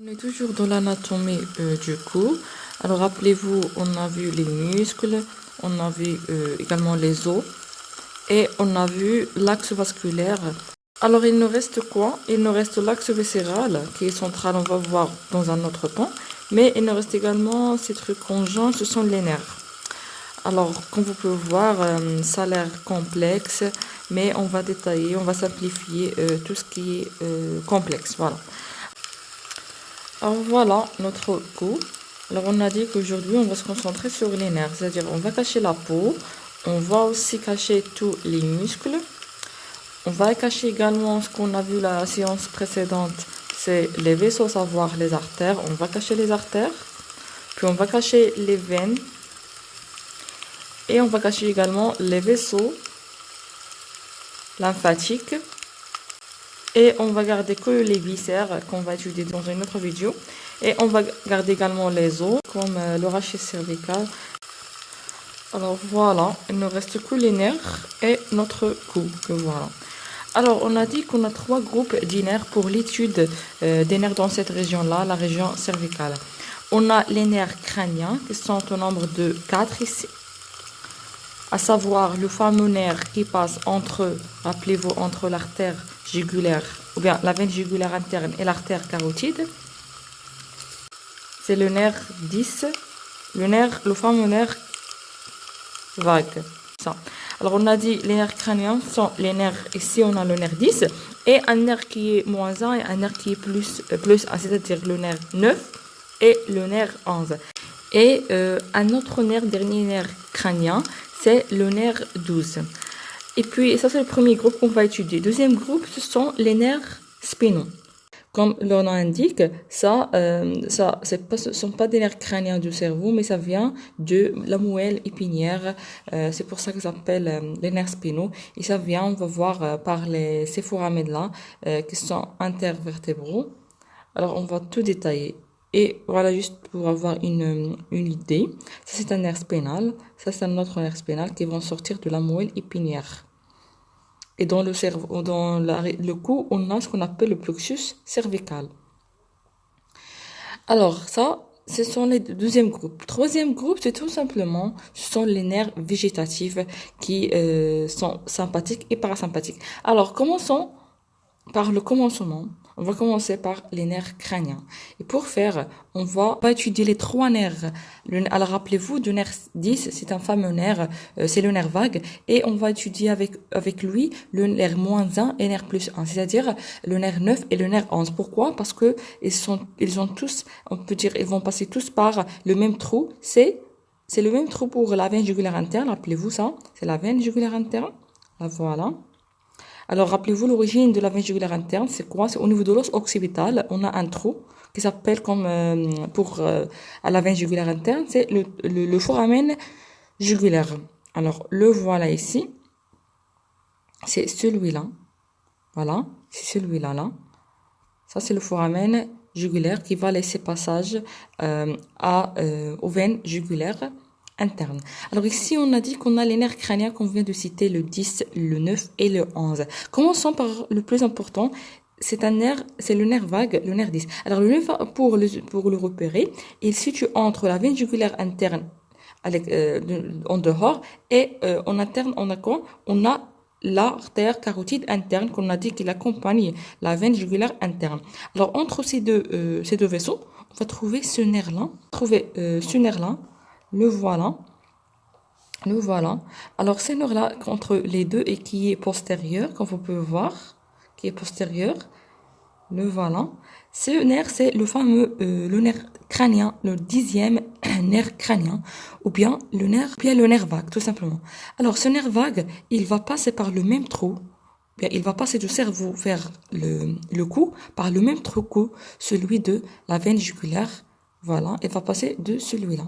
On est toujours dans l'anatomie du cou. Alors rappelez-vous, on a vu les muscles, on a vu également les os et on a vu l'axe vasculaire. Alors il nous reste quoi? Il nous reste l'axe viscéral qui est central, on va voir dans un autre temps. Mais il nous reste également ces trucs conjoints, ce sont les nerfs. Alors comme vous pouvez voir, ça a l'air complexe, mais on va détailler, on va simplifier tout ce qui est complexe. Voilà. Alors voilà notre cou. Alors on a dit qu'aujourd'hui on va se concentrer sur les nerfs, c'est-à-dire on va cacher la peau, on va aussi cacher tous les muscles, on va cacher également ce qu'on a vu la séance précédente, c'est les vaisseaux, à savoir les artères, on va cacher les artères, puis on va cacher les veines, et on va cacher également les vaisseaux lymphatiques, et on va garder que les viscères qu'on va étudier dans une autre vidéo. Et on va garder également les os, comme le rachis cervical. Alors voilà, il ne reste que les nerfs et notre cou. Voilà. Alors on a dit qu'on a 3 groupes de nerfs pour l'étude des nerfs dans cette région-là, la région cervicale. On a les nerfs crâniens qui sont au nombre de 4 ici. À savoir le fameux nerf qui passe entre, rappelez-vous, entre l'artère jugulaire, ou bien la veine jugulaire interne et l'artère carotide. C'est le nerf 10, le fameux nerf vague. Ça. Alors on a dit les nerfs crâniens sont les nerfs, ici on a le nerf 10, et un nerf qui est moins 1 et un nerf qui est plus 1, c'est-à-dire le nerf 9 et le nerf 11. Et un autre nerf, dernier nerf crânien, c'est le nerf 12. Et puis, ça, c'est le premier groupe qu'on va étudier. Deuxième groupe, ce sont les nerfs spinaux. Comme leur nom indique, ce sont pas des nerfs crâniens du cerveau, mais ça vient de la moelle épinière. C'est pour ça que ça s'appelle les nerfs spinaux. Et ça vient, on va voir, par ces foramen-là, qui sont intervertébraux. Alors, on va tout détailler. Et voilà, juste pour avoir une idée, ça c'est un nerf spinal, ça c'est un autre nerf spinal qui vont sortir de la moelle épinière. Et dans le cerveau, dans le cou, on a ce qu'on appelle le plexus cervical. Alors ça, ce sont les deuxième groupe. Troisième groupe, c'est tout simplement, ce sont les nerfs végétatifs qui sont sympathiques et parasympathiques. Alors commençons par le commencement. On va commencer par les nerfs crâniens. Et pour faire, on va étudier les 3 nerfs. Alors rappelez-vous, du nerf 10, c'est un fameux nerf, c'est le nerf vague. Et on va étudier avec lui le nerf moins 1 et nerf plus 1, c'est-à-dire le nerf 9 et le nerf 11. Pourquoi? Parce que ils ont tous, on peut dire, ils vont passer tous par le même trou. C'est le même trou pour la veine jugulaire interne, rappelez-vous ça, c'est la veine jugulaire interne. La voilà. Alors, rappelez-vous, l'origine de la veine jugulaire interne, c'est quoi? C'est au niveau de l'os occipital, on a un trou qui s'appelle comme à la veine jugulaire interne, c'est le foramen jugulaire. Alors, le voilà ici. C'est celui-là. Voilà, c'est celui-là, là. Ça, c'est le foramen jugulaire qui va laisser passage aux veines jugulaires interne. Alors ici, on a dit qu'on a les nerfs crâniens qu'on vient de citer, le 10, le 9 et le 11. Commençons par le plus important. C'est le nerf vague, le nerf 10. Alors le nerf, pour le repérer, il se situe entre la veine jugulaire interne en dehors et en interne, on a quoi? On a l'artère carotide interne qu'on a dit qu'il accompagne la veine jugulaire interne. Alors entre ces deux vaisseaux, on va trouver ce nerf-là. Le voilà. Alors, ce nerf-là, entre les deux et qui est postérieur, comme vous pouvez voir, qui est postérieur, le voilà. Ce nerf, c'est le fameux, le nerf crânien, le 10e nerf crânien, ou bien le nerf vague, tout simplement. Alors, ce nerf vague, il va passer par le même trou, bien, il va passer du cerveau vers le cou, par le même trou que celui de la veine jugulaire. Voilà, il va passer de celui-là.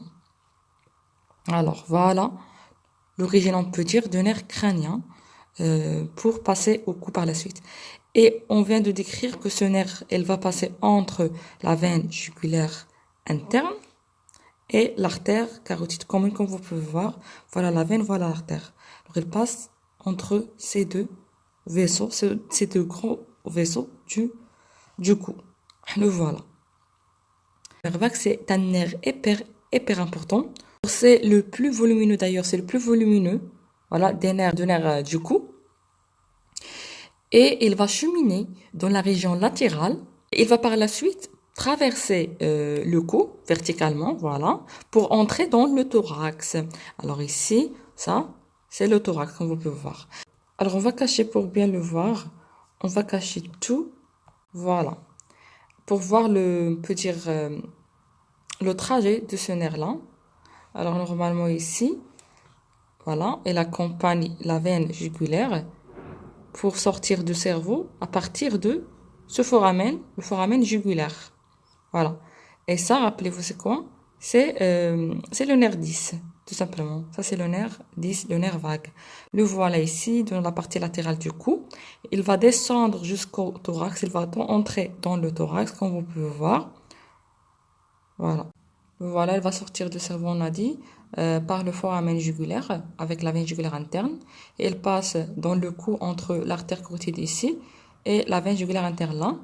Alors voilà l'origine, on peut dire, de nerf crânien pour passer au cou par la suite. Et on vient de décrire que ce nerf, elle va passer entre la veine jugulaire interne et l'artère carotide. Comme vous pouvez voir, voilà la veine, voilà l'artère. Donc elle passe entre ces deux vaisseaux, ces deux gros vaisseaux du cou. Le voilà. nerf vague, c'est un nerf hyper important. C'est le plus volumineux d'ailleurs, c'est le plus volumineux, voilà, des nerfs du cou. Et il va cheminer dans la région latérale. Il va par la suite traverser le cou verticalement, voilà, pour entrer dans le thorax. Alors ici, ça, c'est le thorax, comme vous pouvez voir. Alors on va cacher pour bien le voir. On va cacher tout, voilà, pour voir le trajet de ce nerf-là. Alors normalement ici, voilà, elle accompagne la veine jugulaire pour sortir du cerveau à partir de ce foramen, le foramen jugulaire. Voilà. Et ça, rappelez-vous, c'est quoi? C'est le nerf 10, tout simplement. Ça, c'est le nerf 10, le nerf vague. Le voilà ici, dans la partie latérale du cou. Il va descendre jusqu'au thorax. Il va entrer dans le thorax, comme vous pouvez voir. Voilà. Voilà, elle va sortir du cerveau, on a dit, par le foramen jugulaire, avec la veine jugulaire interne. Et elle passe dans le cou entre l'artère carotide ici et la veine jugulaire interne là.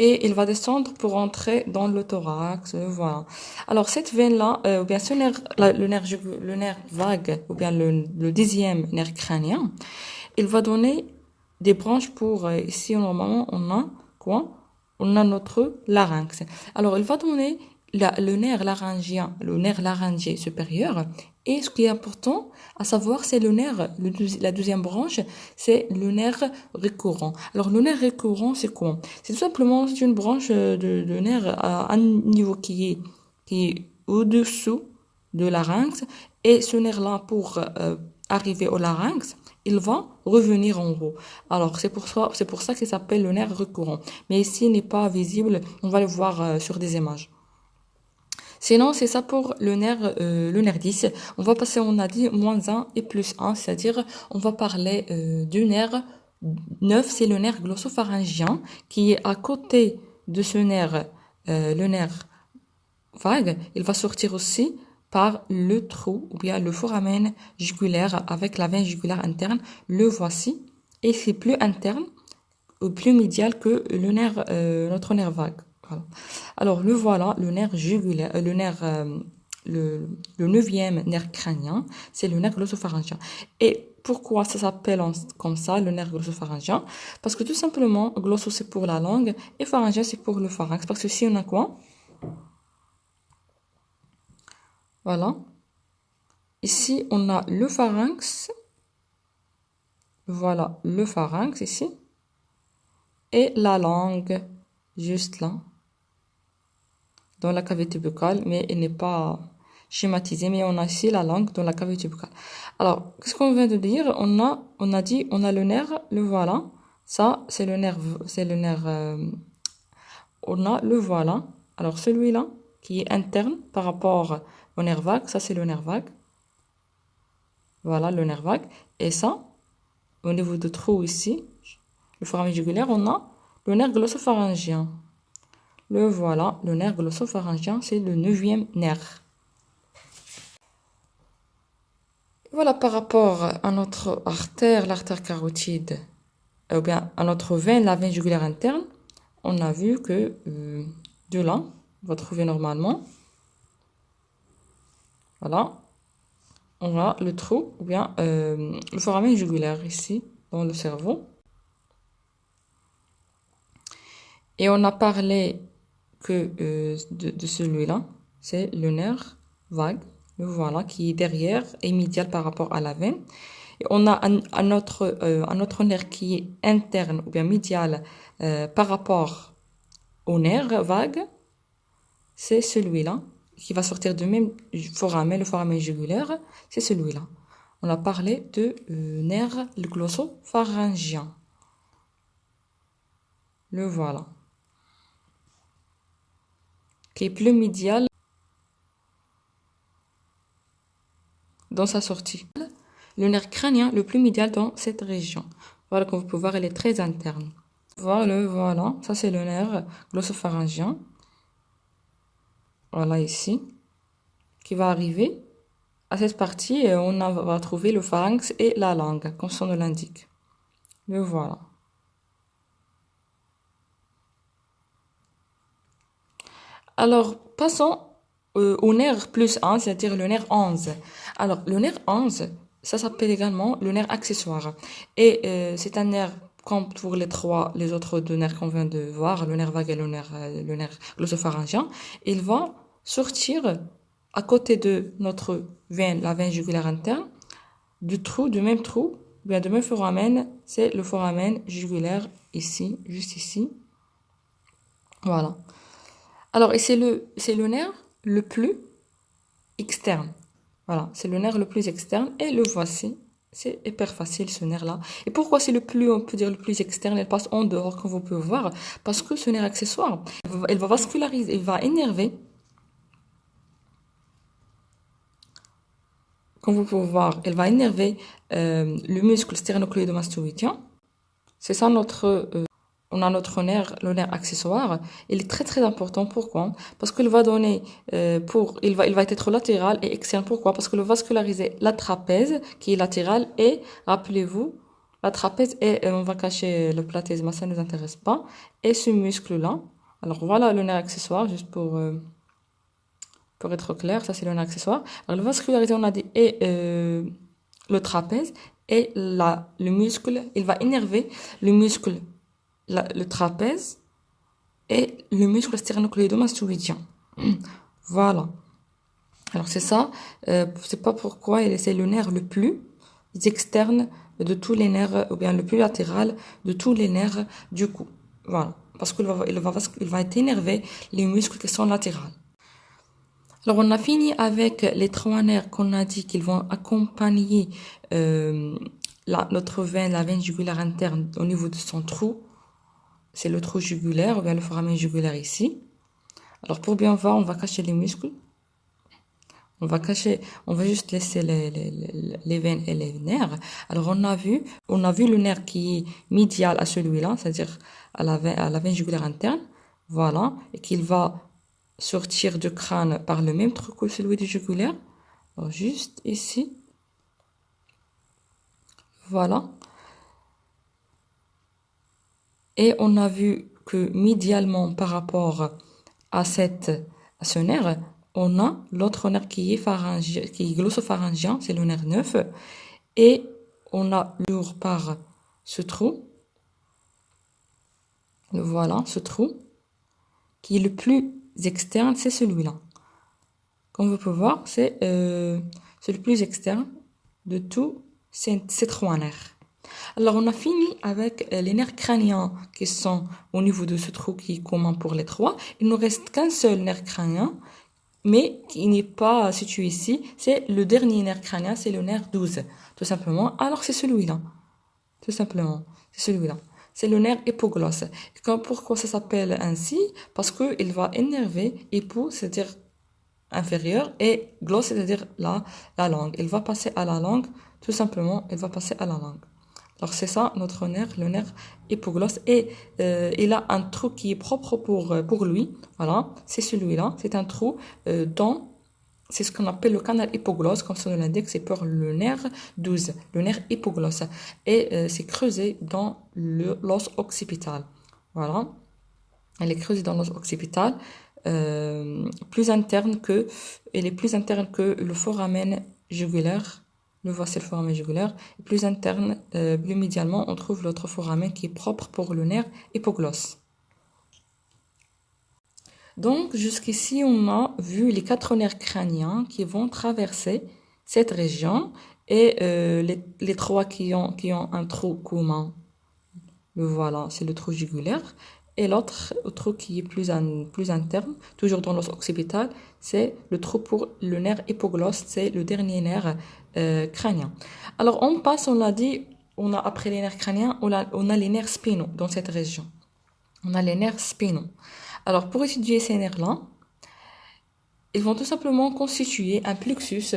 Et il va descendre pour entrer dans le thorax, voilà. Alors, cette veine-là, ou bien ce nerf, le nerf vague, ou bien le 10e nerf crânien, il va donner des branches pour, ici, normalement, on a quoi? On a notre larynx. Alors, il va donner le nerf laryngien, le nerf laryngé supérieur. Et ce qui est important à savoir, c'est le nerf, la deuxième branche, c'est le nerf récurrent. Alors, le nerf récurrent, c'est quoi? C'est tout simplement une branche de nerf à un niveau qui est au-dessous de larynx. Et ce nerf-là, pour arriver au larynx, il va revenir en haut. Alors, c'est pour ça qu'il s'appelle le nerf récurrent. Mais ici, il n'est pas visible. On va le voir sur des images. Sinon, c'est ça pour le nerf 10. On va passer, on a dit, moins 1 et plus 1, c'est-à-dire, on va parler du nerf 9, c'est le nerf glossopharyngien, qui est à côté de ce nerf, le nerf vague. Il va sortir aussi par le trou, ou bien le foramen jugulaire avec la veine jugulaire interne. Le voici. Et c'est plus interne, ou plus médial que le nerf, notre nerf vague. Voilà. Alors, le voilà, le nerf jugulaire, le 9e nerf crânien, c'est le nerf glossopharyngien. Et pourquoi ça s'appelle comme ça, le nerf glossopharyngien? Parce que tout simplement, glosso c'est pour la langue et pharyngien c'est pour le pharynx. Parce que ici on a quoi? Voilà. Ici on a le pharynx. Voilà, le pharynx ici. Et la langue, juste là, dans la cavité buccale, mais il n'est pas schématisé, mais on a ici la langue dans la cavité buccale. Alors, qu'est-ce qu'on vient de dire? On a dit, on a le nerf, le voilà. Ça, c'est le nerf, on a le voilà. Alors, celui-là, qui est interne par rapport au nerf vague, ça, c'est le nerf vague. Voilà, le nerf vague. Et ça, au niveau de trou ici, le foramen jugulaire, on a le nerf glossopharyngien. Le voilà, le nerf glossopharyngien, c'est le 9e nerf. Voilà par rapport à notre artère, l'artère carotide, ou bien à notre veine, la veine jugulaire interne, on a vu que de là, on va trouver normalement, voilà, on a le trou, ou bien le foramen jugulaire ici, dans le cerveau. Et on a parlé que de celui-là, c'est le nerf vague, le voilà, qui est derrière et médial par rapport à la veine. Et on a un autre nerf qui est interne ou bien médial par rapport au nerf vague, c'est celui-là, qui va sortir du même foramen, le foramen jugulaire, c'est celui-là. On a parlé de nerf glossopharyngien. Le voilà. Qui est plus médial dans sa sortie. Le nerf crânien le plus médial dans cette région. Voilà, comme vous pouvez voir, elle est très interne. Voilà, ça c'est le nerf glossopharyngien. Voilà ici, qui va arriver à cette partie et on va trouver le pharynx et la langue, comme son nom l'indique. Le voilà. Alors, passons au nerf plus 1, c'est-à-dire le nerf 11. Alors, le nerf 11, ça s'appelle également le nerf accessoire. Et c'est un nerf comme pour les autres deux nerfs qu'on vient de voir, le nerf vague et le nerf glossopharyngien. Il va sortir à côté de notre veine, la veine jugulaire interne, du même trou, bien du même foramen, c'est le foramen jugulaire ici, juste ici. Voilà. Alors, et c'est le nerf le plus externe. Voilà, c'est le nerf le plus externe et le voici. C'est hyper facile ce nerf-là. Et pourquoi c'est le plus, on peut dire le plus externe, il passe en dehors, comme vous pouvez voir, parce que ce nerf accessoire, il va vasculariser, il va énerver. Comme vous pouvez voir, il va énerver le muscle sternocleidomastoïdien. C'est ça on a notre nerf, le nerf accessoire. Il est très très important. Pourquoi? Parce qu'il va donner, il va être latéral et externe. Pourquoi? Parce qu'il va vasculariser la trapèze qui est latérale et, rappelez-vous, la trapèze et on va cacher le platysme, ça ne nous intéresse pas. Et ce muscle-là. Alors voilà le nerf accessoire, juste pour être clair, ça c'est le nerf accessoire. Alors le vasculariser, on a dit, et le trapèze et le muscle, il va énerver le muscle le trapèze et le muscle sternocleidomastoïdien. Voilà. Alors c'est ça, c'est pas pourquoi c'est le nerf le plus externe de tous les nerfs, ou bien le plus latéral de tous les nerfs du cou. Voilà. Parce qu'il va être énervé les muscles qui sont latérales. Alors on a fini avec les trois nerfs qu'on a dit qu'ils vont accompagner notre veine, la veine jugulaire interne au niveau de son trou. C'est le trou jugulaire, ou bien le foramen jugulaire ici. Alors pour bien voir, on va cacher les muscles. On va juste laisser les veines et les nerfs. Alors on a vu le nerf qui est médial à celui-là, c'est-à-dire à la veine jugulaire interne. Voilà. Et qu'il va sortir du crâne par le même trou que celui du jugulaire. Alors juste ici. Voilà. Et on a vu que médialement par rapport à ce nerf, on a l'autre nerf qui est glossopharyngien, c'est le nerf 9. Et on a lourd par ce trou. Voilà, ce trou. Qui est le plus externe, c'est celui-là. Comme vous pouvez voir, c'est le plus externe de tous ces trois nerfs. Alors, on a fini avec les nerfs crâniens qui sont au niveau de ce trou qui est commun pour les trois. Il ne nous reste qu'un seul nerf crânien, mais qui n'est pas situé ici. C'est le dernier nerf crânien, c'est le nerf 12, tout simplement. Alors, c'est celui-là. Tout simplement, c'est celui-là. C'est le nerf hypoglosse. Pourquoi ça s'appelle ainsi? Parce qu'il va énerver hypo, c'est-à-dire inférieur, et glosse, c'est-à-dire la langue. Il va passer à la langue, tout simplement, il va passer à la langue. Alors c'est ça notre nerf, le nerf hypoglosse, et il a un trou qui est propre pour lui. Voilà, c'est celui-là. C'est un trou c'est ce qu'on appelle le canal hypoglosse, comme son nom l'indique, c'est pour le nerf 12, le nerf hypoglosse, et c'est creusé dans l'os occipital. Voilà, elle est creusée dans l'os occipital, elle est plus interne que le foramen jugulaire. Le voici le foramen jugulaire. Et plus interne, plus médialement, on trouve l'autre foramen qui est propre pour le nerf hypoglosse. Donc, jusqu'ici, on a vu les 4 nerfs crâniens qui vont traverser cette région et les 3 qui ont un trou commun. Le voilà, c'est le trou jugulaire. Et l'autre trou qui est plus interne, toujours dans l'os occipital, c'est le trou pour le nerf hypoglosse, c'est le dernier nerf crânien. Alors, on passe, on l'a dit, après les nerfs crâniens, on a les nerfs spinaux dans cette région. On a les nerfs spinaux. Alors, pour étudier ces nerfs-là, ils vont tout simplement constituer un plexus.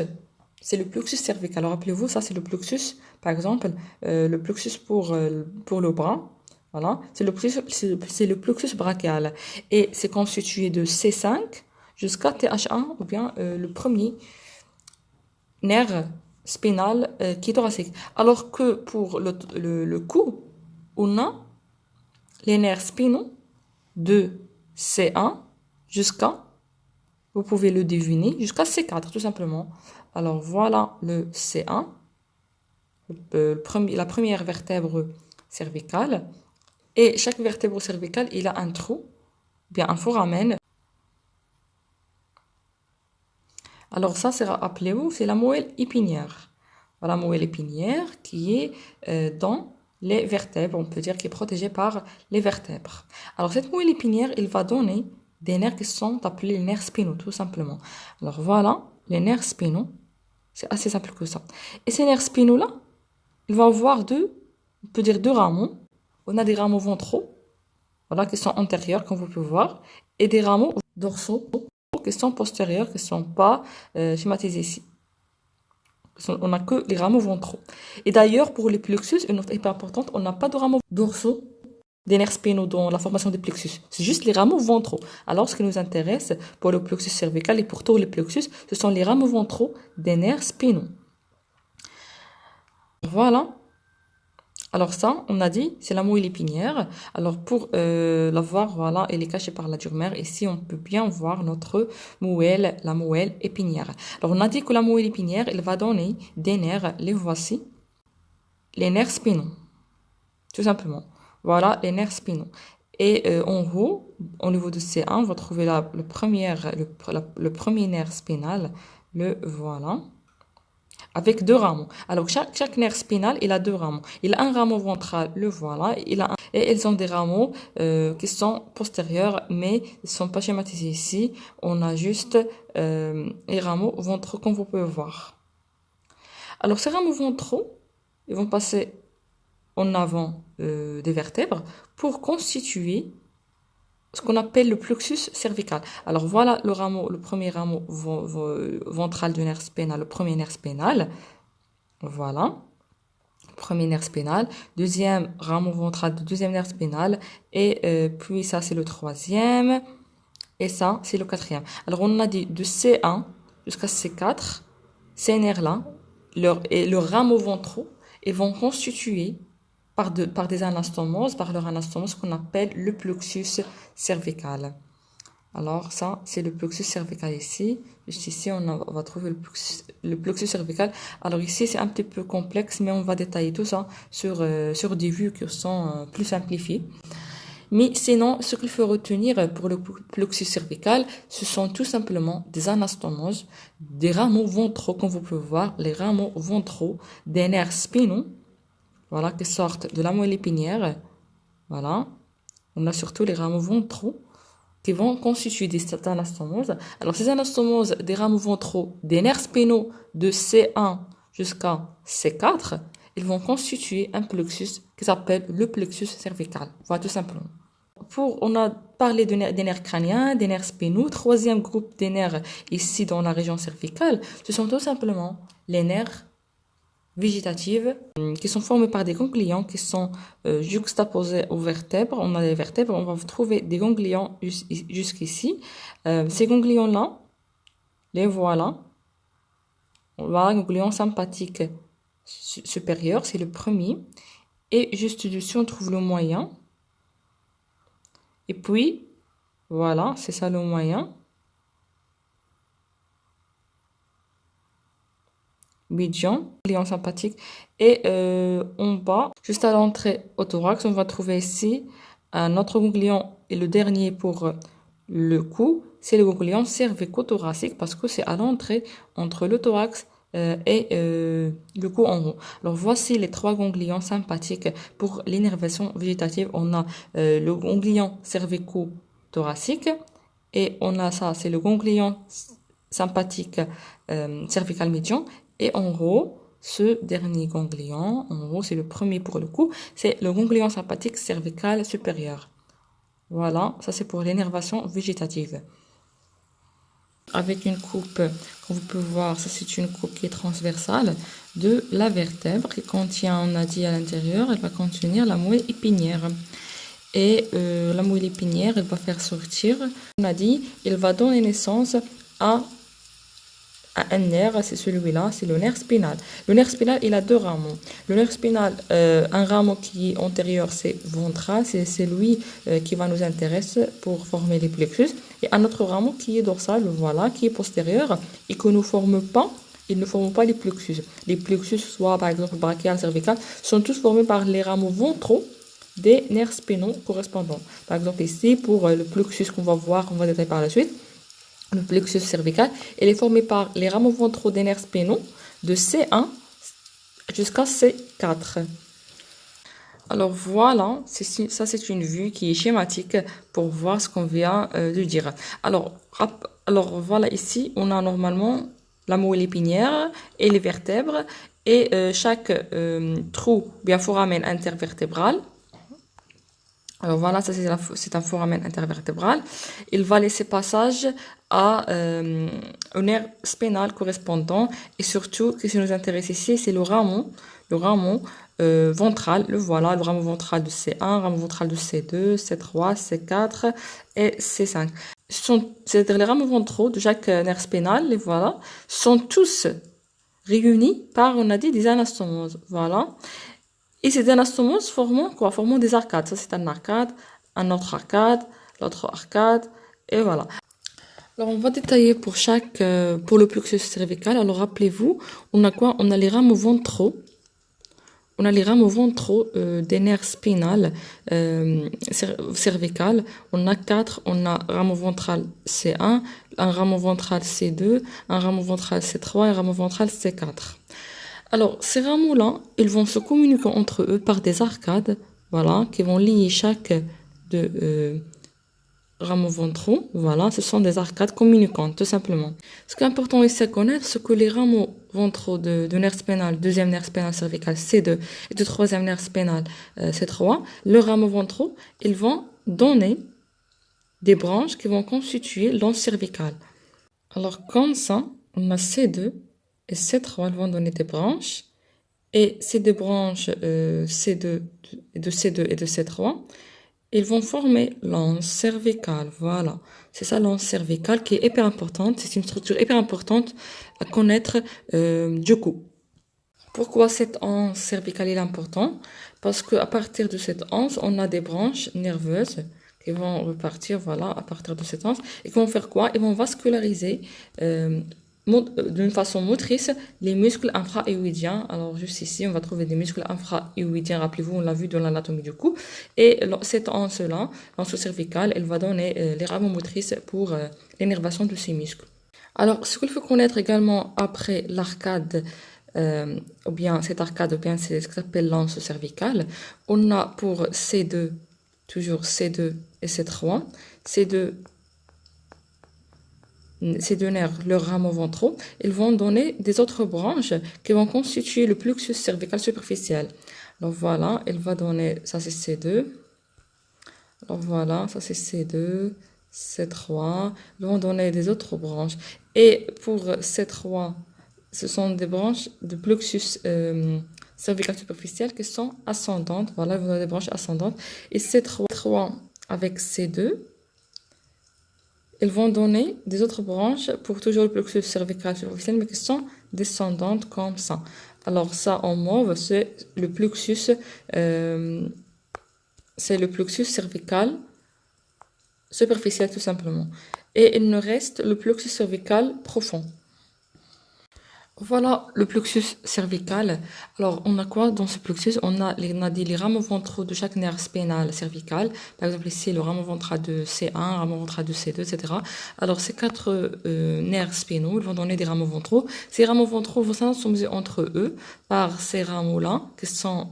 C'est le plexus cervical. Alors, rappelez-vous, ça, c'est le plexus, par exemple, le plexus pour le bras. Voilà, c'est le plexus brachial. Et c'est constitué de C5 jusqu'à TH1, ou bien le premier nerf spinal qui est thoracique. Alors que pour le cou, on a les nerfs spinaux de C1 jusqu'à Vous pouvez le deviner jusqu'à C4, tout simplement. Alors, voilà le C1, la première vertèbre cervicale. Et chaque vertèbre cervicale, il a un trou, bien un foramen. Alors, ça sera appelé où? C'est la moelle épinière. Voilà, la moelle épinière qui est dans les vertèbres, on peut dire qui est protégée par les vertèbres. Alors, cette moelle épinière, il va donner des nerfs qui sont appelés les nerfs spinaux, tout simplement. Alors, voilà, les nerfs spinaux. C'est assez simple que ça. Et ces nerfs spinaux-là, ils vont avoir on peut dire deux rameaux. On a des rameaux ventraux, voilà, qui sont antérieurs, comme vous pouvez voir, et des rameaux dorsaux qui sont postérieurs, qui ne sont pas schématisés ici. On n'a que les rameaux ventraux. Et d'ailleurs, pour les plexus, une note hyper importante, on n'a pas de rameaux dorsaux des nerfs spinaux dans la formation des plexus. C'est juste les rameaux ventraux. Alors, ce qui nous intéresse pour le plexus cervical et pour tous les plexus, ce sont les rameaux ventraux des nerfs spinaux. Voilà. Alors ça, on a dit, c'est la moelle épinière. Alors pour la voir, voilà, elle est cachée par la dure-mère. Ici, on peut bien voir notre moelle, la moelle épinière. Alors on a dit que la moelle épinière, elle va donner des nerfs, les voici, les nerfs spinaux, tout simplement. Voilà les nerfs spinaux. Et en haut, au niveau de C1, on va trouver le premier nerf spinal, le voilà, avec deux rameaux. Alors, chaque nerf spinal, il a deux rameaux. Il a un rameau ventral, le voilà. Et ils ont des rameaux qui sont postérieurs, mais ils ne sont pas schématisés ici. On a juste les rameaux ventraux, comme vous pouvez voir. Alors, ces rameaux ventraux, ils vont passer en avant des vertèbres pour constituer ce qu'on appelle le plexus cervical. Alors voilà le premier rameau ventral du nerf spinal, le premier nerf spinal. Voilà, premier nerf spinal. Deuxième rameau ventral du deuxième nerf spinal. Et puis ça c'est le troisième. Et ça c'est le quatrième. Alors on a dit de C1 jusqu'à C4, ces nerfs-là, leurs rameaux ventraux, ils vont constituer par des anastomoses, par leur anastomose qu'on appelle le plexus cervical. Alors ça, c'est le plexus cervical ici. Juste ici, on va trouver le plexus cervical. Alors ici, c'est un petit peu complexe, mais on va détailler tout ça sur des vues qui sont plus simplifiées. Mais sinon, ce qu'il faut retenir pour le plexus cervical, ce sont tout simplement des anastomoses, des rameaux ventraux, comme vous pouvez voir, les rameaux ventraux des nerfs spinaux, voilà, qui sortent de la moelle épinière. Voilà. On a surtout les rameaux ventraux qui vont constituer des anastomoses. Alors, ces anastomoses des rameaux ventraux des nerfs spinaux de C1 jusqu'à C4, ils vont constituer un plexus qui s'appelle le plexus cervical. Voilà, tout simplement. On a parlé des nerfs crâniens, des nerfs spinaux. Troisième groupe des nerfs ici dans la région cervicale, ce sont tout simplement les nerfs végétatives qui sont formées par des ganglions qui sont juxtaposés aux vertèbres. On a des vertèbres, on va trouver des ganglions jusqu'ici. Ces ganglions-là, les voilà. Voilà, ganglion sympathique supérieur, c'est le premier. Et juste dessus, on trouve le moyen. Et puis, voilà, c'est ça le moyen. Médian, ganglion sympathique. Et en bas, juste à l'entrée au thorax, on va trouver ici un autre ganglion. Et le dernier pour le cou, c'est le ganglion cervico-thoracique parce que c'est à l'entrée entre le thorax et le cou en haut. Alors voici les trois ganglions sympathiques pour l'innervation végétative. On a le ganglion cervico-thoracique et on a ça, c'est le ganglion sympathique cervical médian. Et en haut, ce dernier ganglion, en haut, c'est le premier pour le cou, c'est le ganglion sympathique cervical supérieur. Voilà, ça c'est pour l'énervation végétative. Avec une coupe, comme vous pouvez voir, ça c'est une coupe qui est transversale de la vertèbre qui contient, on a dit à l'intérieur, elle va contenir la moelle épinière. Et la moelle épinière, elle va faire sortir, on a dit, elle va donner naissance à à un nerf, c'est celui-là, c'est le nerf spinal. Le nerf spinal, il a deux rameaux. Le nerf spinal, un rameau qui est antérieur, c'est ventral, c'est lui qui va nous intéresser pour former les plexus. Et un autre rameau qui est dorsal, voilà, qui est postérieur et que ne forme pas. Ils ne forment pas les plexus. Les plexus, soit par exemple brachial, cervical, sont tous formés par les rameaux ventraux des nerfs spinaux correspondants. Par exemple ici, pour le plexus qu'on va voir, on va détailler par la suite, le plexus cervical, il est formé par les rameaux ventraux des nerfs spinaux de C1 jusqu'à C4. Alors voilà, ça c'est une vue qui est schématique pour voir ce qu'on vient de dire. Alors voilà, ici on a normalement la moelle épinière et les vertèbres et chaque trou, bien foramen intervertébral. Alors voilà, ça c'est un foramen intervertébral. Il va laisser passage au nerf spinal correspondant et surtout, ce qui nous intéresse ici, c'est le rameau ventral. Le voilà, le rameau ventral de C1, rameau ventral de C2, C3, C4 et C5. C'est-à-dire les rameaux ventraux de chaque nerf spinal, les voilà, sont tous réunis par, on a dit, des anastomoses. Voilà. Et ces anastomoses formant quoi? Formant des arcades. Ça, c'est un arcade, un autre arcade, l'autre arcade, et voilà. Alors, on va détailler pour le plexus cervical. Alors, rappelez-vous, on a quoi? On a les rameaux ventraux. On a les rameaux ventraux des nerfs spinal cervical. On a quatre. On a rameau ventral C1, un rameau ventral C2, un rameau ventral C3 et un rameau ventral C4. Alors, ces rameaux-là, ils vont se communiquer entre eux par des arcades, voilà, qui vont lier chaque de rameaux ventraux. Voilà, ce sont des arcades communicantes, tout simplement. Ce qui est important ici à connaître, c'est que les rameaux ventraux de nerf spinal, deuxième nerf spinal cervical C2 et de troisième nerf spinal C3, leurs rameaux ventraux, ils vont donner des branches qui vont constituer l'anse cervical. Alors, comme ça, on a C2 et C3 vont donner des branches. Et ces deux branches C2, de C2 et de C3, ils vont former l'anse cervicale. Voilà. C'est ça l'anse cervicale qui est hyper importante. C'est une structure hyper importante à connaître du coup. Pourquoi cette anse cervicale est importante? Parce qu'à partir de cette anse, on a des branches nerveuses qui vont repartir, voilà, à partir de cette anse, et qui vont faire quoi? Ils vont vasculariser d'une façon motrice les muscles infra-hyoïdiens. Alors juste ici, on va trouver des muscles infra-hyoïdiens. Rappelez-vous, on l'a vu dans l'anatomie du cou. Et cette anse-là, l'anse cervicale, elle va donner les rameaux motrices pour l'énervation de ces muscles. Alors, ce qu'il faut connaître également après l'arcade, ou bien cette arcade, ou bien c'est ce qu'on appelle l'anse cervicale, on a pour C2, toujours C2 et C3, C2 ces deux nerfs, leurs rameaux ventraux, ils vont donner des autres branches qui vont constituer le plexus cervical superficiel. Alors voilà, il va donner, ça c'est C2. Alors voilà, ça c'est C2, C3. Ils vont donner des autres branches. Et pour C3, ce sont des branches de plexus cervical superficiel qui sont ascendantes. Voilà, ils vont donner des branches ascendantes. Et C3 avec C2, ils vont donner des autres branches pour toujours le plexus cervical superficiel, mais qui sont descendantes comme ça. Alors ça, en mauve, c'est le plexus cervical superficiel tout simplement. Et il nous reste le plexus cervical profond. Voilà le plexus cervical. Alors, on a quoi dans ce plexus? On a dit les rameaux ventraux de chaque nerf spinal cervical. Par exemple, ici, le rameau ventral de C1, rameau ventral de C2, etc. Alors, ces quatre nerfs spinaux, ils vont donner des rameaux ventraux. Ces rameaux ventraux vont s'assembler entre eux par ces rameaux-là, qui sont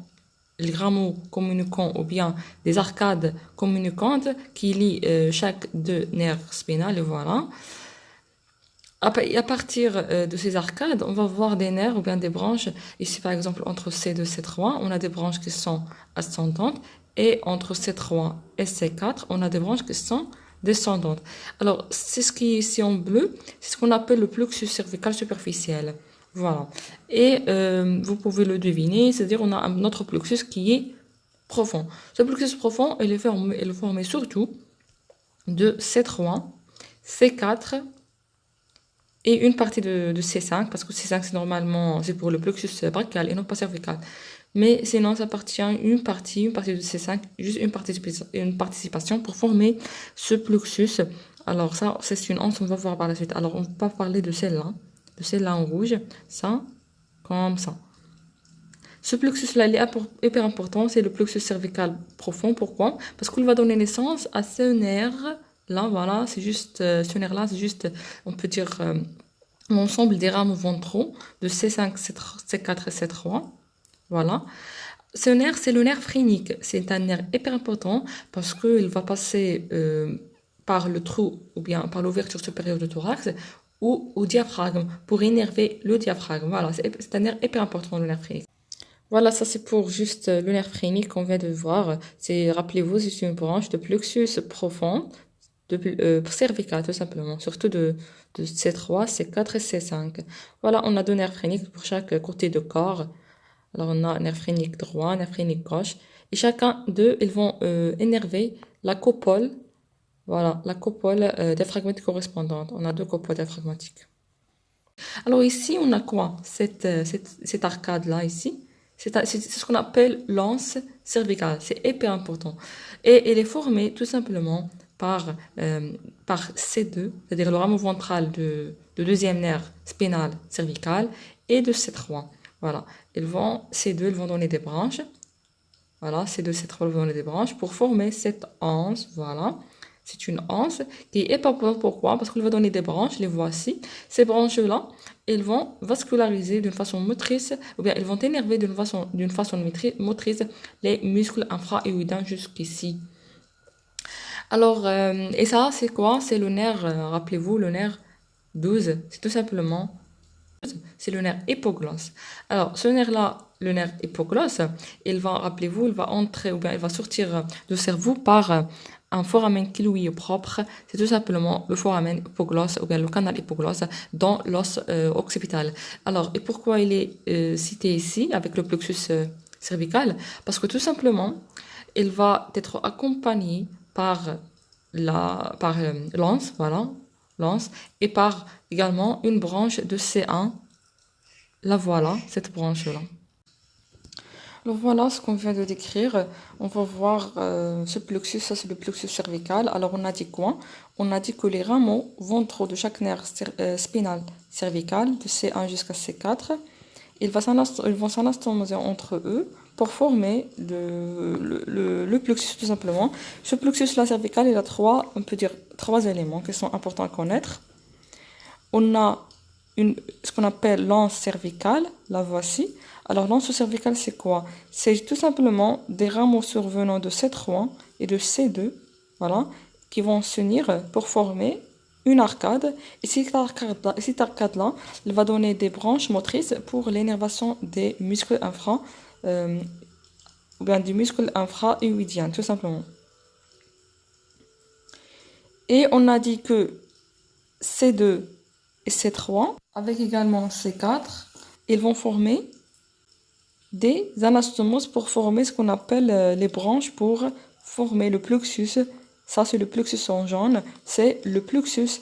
les rameaux communicants ou bien des arcades communicantes qui lient chaque deux nerfs spinaux, et voilà. À partir de ces arcades, on va voir des nerfs ou bien des branches. Ici, par exemple, entre C2 et C3, on a des branches qui sont ascendantes. Et entre C3 et C4, on a des branches qui sont descendantes. Alors, c'est ce qui est ici en bleu, c'est ce qu'on appelle le plexus cervical superficiel. Voilà. Et vous pouvez le deviner, c'est-à-dire on a un autre plexus qui est profond. Ce plexus profond, il est formé surtout de C3, C4 et une partie de C5, parce que C5 c'est normalement, c'est pour le plexus brachial et non pas cervical. Mais sinon, ça appartient une partie de C5, juste une participation pour former ce plexus. Alors ça, c'est une anse, on va voir par la suite. Alors on va parler de celle-là en rouge, ça, comme ça. Ce plexus-là, il est hyper important, c'est le plexus cervical profond. Pourquoi? Parce qu'il va donner naissance à ce nerf-là, voilà, c'est juste, ce nerf-là, c'est juste, on peut dire, l'ensemble des rames ventraux de C5, C4 et C3. Voilà. Ce nerf, c'est le nerf phrénique. C'est un nerf hyper important parce qu'il va passer par le trou ou bien par l'ouverture supérieure du thorax ou au diaphragme pour énerver le diaphragme. Voilà, c'est un nerf hyper important, le nerf phrénique. Voilà, ça c'est pour juste le nerf phrénique qu'on vient de voir. C'est, rappelez-vous, c'est une branche de plexus profond, cervical tout simplement, surtout de C3, C4 et C5. Voilà, on a deux nerfs phréniques pour chaque côté de corps. Alors, on a un nerf phrénique droit, un nerf phrénique gauche. Et chacun d'eux, ils vont énerver la copole. Voilà, la copole diaphragmatique correspondante. On a deux copoles diaphragmatiques. Alors ici, on a quoi? Cette arcade-là, ici. C'est ce qu'on appelle l'anse cervicale. C'est hyper important. Et elle est formée tout simplement par C2, c'est-à-dire le rameau ventral de deuxième nerf spinal cervical et de C3. Voilà, ces deux, ils vont donner des branches. Voilà, ces deux, ces trois vont donner des branches pour former cette anse. Voilà, c'est une anse qui est importante. Pourquoi? Parce qu'elle va donner des branches, les voici. Ces branches-là, elles vont vasculariser d'une façon motrice, ou bien elles vont énerver d'une façon motrice les muscles infra-éoïdiens jusqu'ici. Alors, et ça, c'est quoi? C'est le nerf, rappelez-vous, le nerf 12. C'est tout simplement c'est le nerf hypoglosse. Alors, ce nerf-là, le nerf hypoglosse, rappelez-vous, il va entrer ou bien il va sortir du cerveau par un foramen qui lui est propre. C'est tout simplement le foramen hypoglosse ou bien le canal hypoglosse dans l'os occipital. Alors, et pourquoi il est cité ici avec le plexus cervical? Parce que tout simplement, il va être accompagné par l'anse, voilà, l'anse, et par également une branche de C1. La voilà, cette branche-là. Alors voilà ce qu'on vient de décrire. On va voir ce plexus, ça c'est le plexus cervical. Alors on a dit quoi? On a dit que les rameaux ventraux de chaque nerf spinal cervical, de C1 jusqu'à C4, ils vont s'anastomoser entre eux pour former le plexus tout simplement. Ce plexus-là cervical, il a on peut dire trois éléments qui sont importants à connaître. On a ce qu'on appelle l'anse cervicale, la voici. Alors l'anse cervicale, c'est quoi? C'est tout simplement des rameaux survenant de C3 et de C2, voilà, qui vont s'unir pour former une arcade. Et cette arcade-là, elle va donner des branches motrices pour l'énervation des muscles ou bien du muscle infra-éoïdien, tout simplement. Et on a dit que C2 et C3, avec également C4, ils vont former des anastomoses pour former ce qu'on appelle les branches pour former le plexus. Ça, c'est le plexus en jaune. C'est le plexus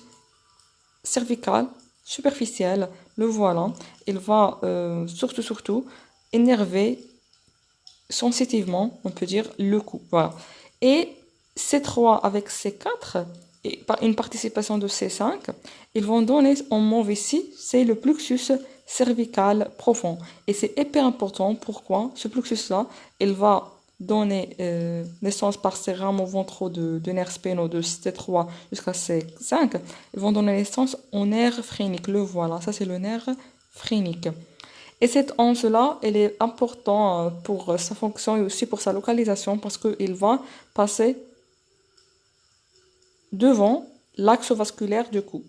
cervical superficiel. Le voilà. Il va surtout énerver sensitivement, on peut dire, le cou. Voilà. Et C3 avec C4 et par une participation de C5, ils vont donner en mauve ici, c'est le plexus cervical profond. Et c'est hyper important. Pourquoi? Ce plexus-là, il va donner naissance par ces rameaux ventraux de nerfs spinaux de C3 jusqu'à C5. Ils vont donner naissance au nerf phrénique. Le voilà, ça c'est le nerf phrénique. Et cette anse-là, elle est importante pour sa fonction et aussi pour sa localisation parce qu'il va passer devant l'axe vasculaire du cou.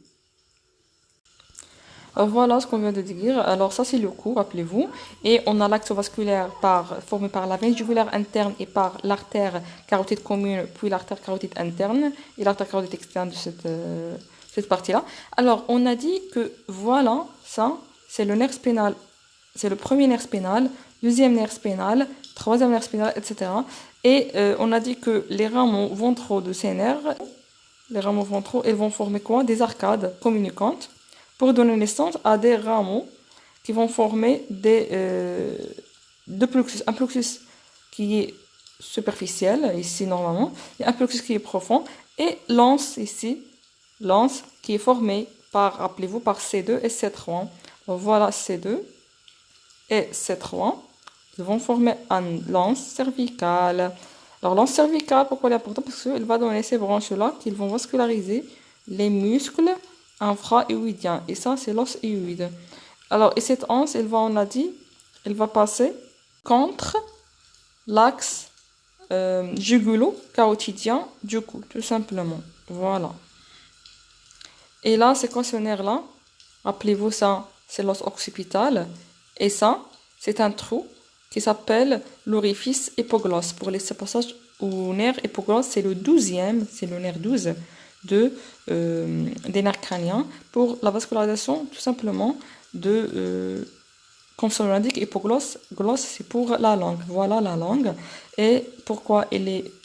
Voilà ce qu'on vient de dire. Alors ça c'est le cou, rappelez-vous. Et on a l'axe vasculaire formé par la veine jugulaire interne et par l'artère carotide commune, puis l'artère carotide interne et l'artère carotide externe de cette partie-là. Alors on a dit que voilà, ça c'est le nerf spinal. C'est le premier nerf spinal, deuxième nerf spinal, troisième nerf spinal, etc. Et on a dit que les rameaux ventraux de ces nerfs, les rameaux ventraux, ils vont former quoi? Des arcades communicantes pour donner naissance à des rameaux qui vont former deux plexus. Un plexus qui est superficiel, ici normalement, et un plexus qui est profond, et l'anse ici, l'anse qui est formée par, rappelez-vous, par C2 et C3. Donc voilà C2 et C3. Ils vont former un l'anse cervicale. Alors l'anse cervicale, pourquoi elle est importante? Parce qu'elle va donner ces branches-là qui vont vasculariser les muscles infra-hyoïdiens. Et ça, c'est l'os hyoïde. Alors, et cette anse, on a dit, elle va passer contre l'axe jugulo-carotidien du cou, tout simplement. Voilà. Et là, c'est quoi ce nerf-là? Rappelez-vous ça, c'est l'os occipital. Et ça, c'est un trou qui s'appelle l'orifice époglosse. Pour laisser passage au nerf époglosse, c'est le 12e, c'est le nerf 12 des nerfs crâniens pour la vascularisation, tout simplement, comme son nom l'indique, époglosse, glosse, c'est pour la langue. Voilà la langue. Et pourquoi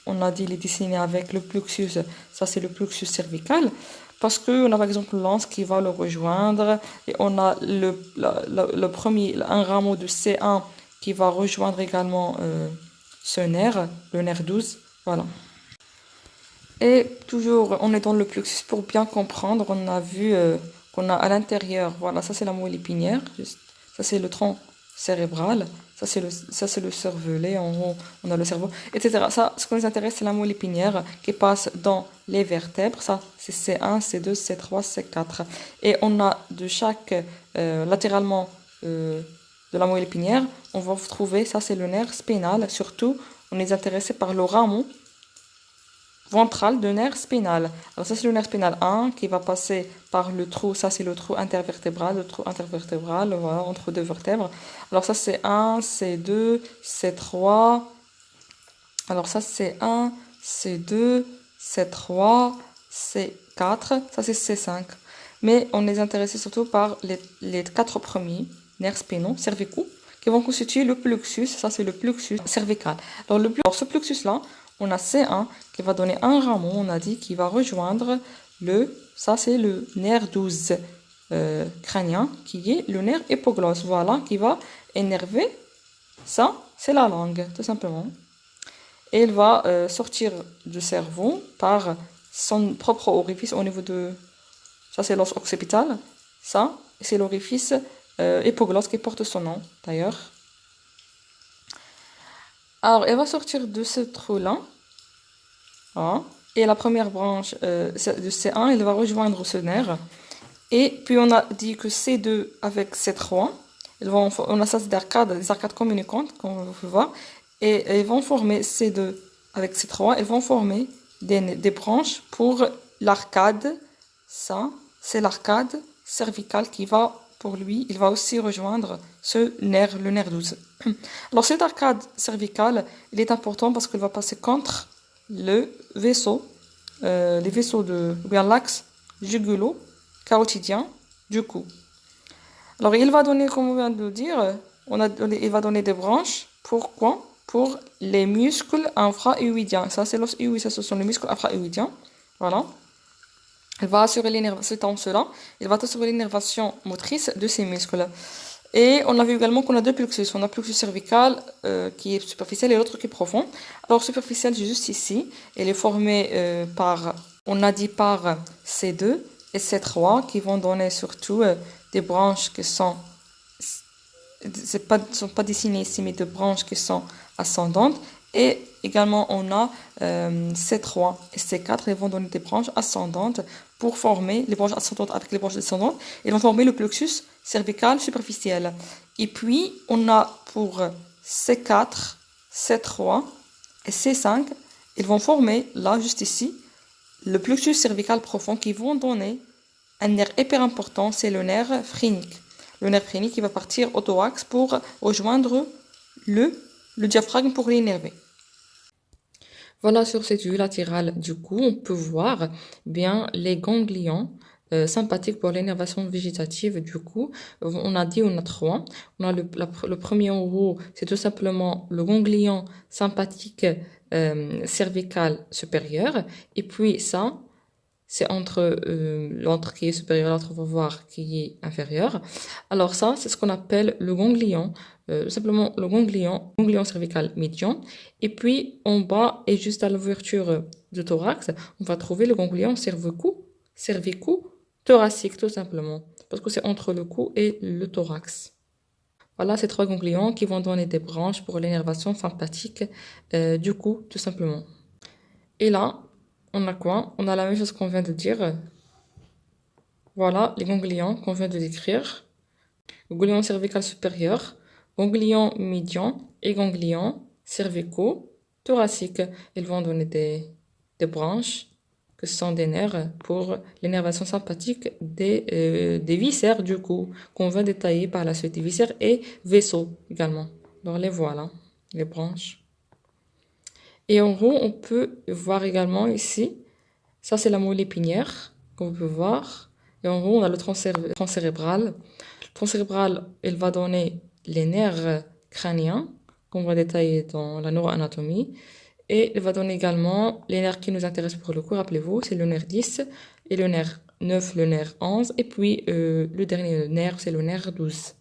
on a dit, il est dessiné avec le plexus, ça c'est le plexus cervical, parce qu'on a par exemple l'anse qui va le rejoindre, et on a le premier, un rameau de C1 qui va rejoindre également ce nerf, le nerf 12. Voilà. Et toujours, on est dans le plexus pour bien comprendre. On a vu qu'on a à l'intérieur, voilà, ça c'est la moelle épinière, ça c'est le tronc cérébral, ça c'est le cervelet, en haut on a le cerveau, etc. Ça, ce qui nous intéresse, c'est la moelle épinière qui passe dans les vertèbres, ça c'est C1, C2, C3, C4. Et on a de chaque, latéralement de la moelle épinière, on va trouver, ça c'est le nerf spinal, surtout on est intéressé par le rameau ventral de nerf spinal. Alors ça c'est le nerf spinal 1 qui va passer par le trou, ça c'est le trou intervertébral, voilà, entre deux vertèbres. Alors ça c'est 1, C2, C3. Alors ça c'est 1, C2, C3, C4, ça c'est C5. Mais on est intéressé surtout par les quatre premiers nerfs spinaux, cervicaux, qui vont constituer le plexus, ça c'est le plexus cervical. Alors ce plexus là, on a C1 qui va donner un rameau, on a dit, qui va rejoindre ça c'est le nerf 12 crânien, qui est le nerf époglosse, voilà, qui va énerver, ça c'est la langue, tout simplement. Et il va sortir du cerveau par son propre orifice au niveau ça c'est l'os occipital, ça c'est l'orifice époglosse qui porte son nom, d'ailleurs. Alors, elle va sortir de ce trou-là. Voilà. Et la première branche de C1, elle va rejoindre ce nerf. Et puis, on a dit que C2 avec C3, on a ça des arcades communicantes, comme vous pouvez voir. Et elles vont former C2 avec C3, elles vont former des branches pour l'arcade. Ça, c'est l'arcade cervicale qui va, pour lui, il va aussi rejoindre ce nerf, le nerf 12. Alors cette arcade cervicale, il est important parce qu'il va passer contre le vaisseau, les vaisseaux ou bien l'axe jugulo-carotidien du cou. Alors il va donner, comme on vient de le dire, il va donner des branches. Pourquoi? Pour les muscles infra-hyoïdiens. Ça c'est l'os hyoïdien, ce sont les muscles infra-hyoïdiens. Voilà. Il va assurer il va assurer l'énervation motrice de ces muscles. Et on a vu également qu'on a deux plexus. On a le plexus cervical qui est superficiel et l'autre qui est profond. Alors superficiel, c'est juste ici. Elle est formée on a dit par C2 et C3 qui vont donner surtout des branches qui sont dessinées ici, mais des branches qui sont ascendantes. Et également, on a C3 et C4, ils vont donner des branches ascendantes pour former les branches ascendantes avec les branches descendantes. Ils vont former le plexus cervical superficiel. Et puis, on a pour C4, C3 et C5, ils vont former, là, juste ici, le plexus cervical profond qui vont donner un nerf hyper important, c'est le nerf phrénique. Le nerf phrénique qui va partir au thorax pour rejoindre le diaphragme pour l'énerver. Voilà, sur cette vue latérale du cou, on peut voir bien les ganglions sympathiques pour l'énervation végétative du cou. On a dit on a trois. On a le premier en haut, c'est tout simplement le ganglion sympathique cervical supérieur. Et puis ça, c'est entre l'entre qui est supérieur, l'autre, on va voir qui est inférieur. Alors ça, c'est ce qu'on appelle le ganglion, simplement le ganglion cervical médian. Et puis en bas et juste à l'ouverture du thorax, on va trouver le ganglion cervico-thoracique tout simplement, parce que c'est entre le cou et le thorax. Voilà ces trois ganglions qui vont donner des branches pour l'énervation sympathique du cou tout simplement. Et là, on a quoi? On a la même chose qu'on vient de dire. Voilà les ganglions qu'on vient de décrire. Ganglion cervical supérieur, ganglion médian et ganglion cervicaux thoraciques. Ils vont donner des branches que ce sont des nerfs pour l'énervation sympathique des viscères du cou qu'on va détailler par la suite. Des viscères et vaisseaux également. Donc les voilà, les branches. Et en haut, on peut voir également ici, ça c'est la moelle épinière, comme vous pouvez voir. Et en haut, on a le tronc cérébral. Le tronc cérébral, il va donner les nerfs crâniens, qu'on va détailler dans la neuroanatomie. Et il va donner également les nerfs qui nous intéressent pour le coup, rappelez-vous, c'est le nerf 10 et le nerf 9, le nerf 11. Et puis le dernier nerf, c'est le nerf 12.